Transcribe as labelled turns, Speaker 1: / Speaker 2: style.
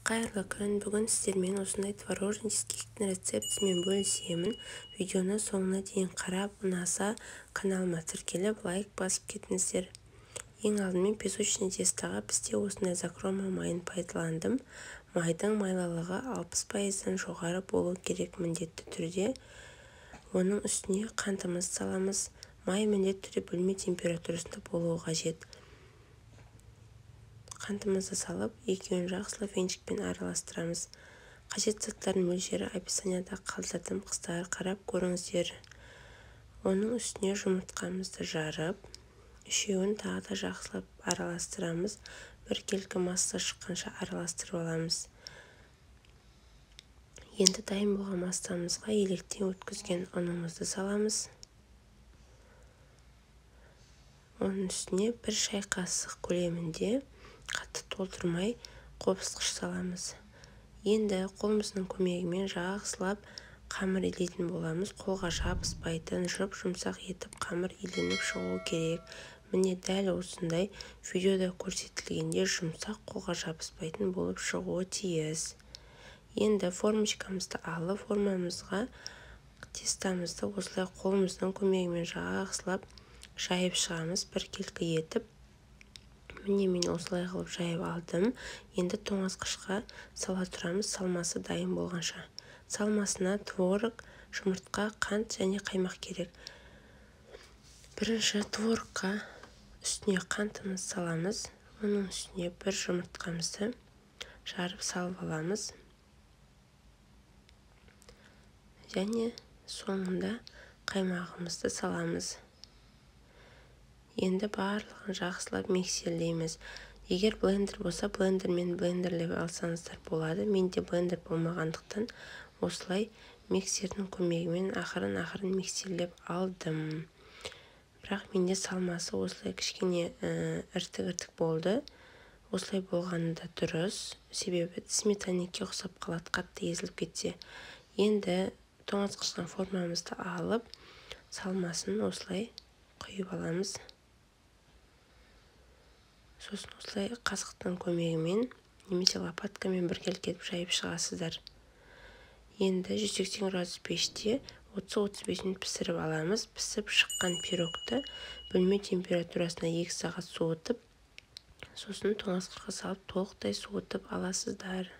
Speaker 1: Қайырлы күн, бүгін сіздермен осындай творожный чизкейктің рецептісімен бөлісемін. Видеоны соңына дейін қарап, ұнаса каналыма тіркеліп, лайк басып кетіңіздер. Ең алдымен песочный тестаға бізде осындай закрома майын пайдаландым. Майдың майлылығы 60%-дан жоғары болу керек міндетті түрде. Оның үстіне қантымызды саламыз. Май міндетті түрде бөлме температурасында болуы қажет. Қантымызды салып, екеуін жақсылап венчикпен араластырамыз. Қажет заттардың мөлшері описанияда қалдырдым, қыздар қарап көріңіздер. Оның үстіне жұмыртқамызды жарып, үшеуін тағы да жақсылап араластырамыз. Біркелкі масса шыққанша араластырып аламыз. Енді дайын болған массамызға електен өткізген ұнымызды саламыз. Оның үстіне 1 шай қасық көлемінде қатты толтырмай қопсытқыш саламыз. Енді қолымыздың көмегімен жақсылап қамыр илейтін боламыз. Қолға жабыспайтын, жұмсақ етіп қамыр иленіп шығуы керек. Міне дәл осындай видеода көрсетілгенде жұмсақ, қолға жабыспайтын болып шығуы тиіс. Енді формочкамызды алып, формамызға тестамызды осылай қолымыздың көмегімен жақсылап жайып шығамыз, біркелкі етіп. Міне мен осылай қылып жайып алдым. Енді тоңазытқышқа сала тұрамыз, салмасы дайын болғанша. Салмасына творог, жұмыртқа, қант және қаймақ керек. Бірінші творогқа үстіне қантымызды саламыз. Оның үстіне бір жұмыртқамызды жарып салып аламыз. Және соңында қаймағымызды саламыз. Енді барлығын жақсылап миксерлейміз. Егер блендер болса, блендермен блендерлеп алсаңыздар болады. Менде блендер болмағандықтан осылай миксердің көмегімен ақырын миксерлеп алдым. Бірақ менде салмасы осылай кішкене іртік болды. Осылай болғаны да дұрыс. Себебі сметанникке ұқсап қалады, қатты езіліп кетсе. Енді тоңазытқыштан формамызды алып, салмасын осылай құйып аламыз. Сосын осылай қасықтың көмегімен немесе лопаткамен біркелкі етіп жайып шығасыздар. Енді 180 градус пеште 30-35 минут пісіріп аламыз. Пісіп шыққан пирогты бөлме температурасына 2 сағат суытып, сосын тоңазытқышқа салып толықтай суытып аласыздар.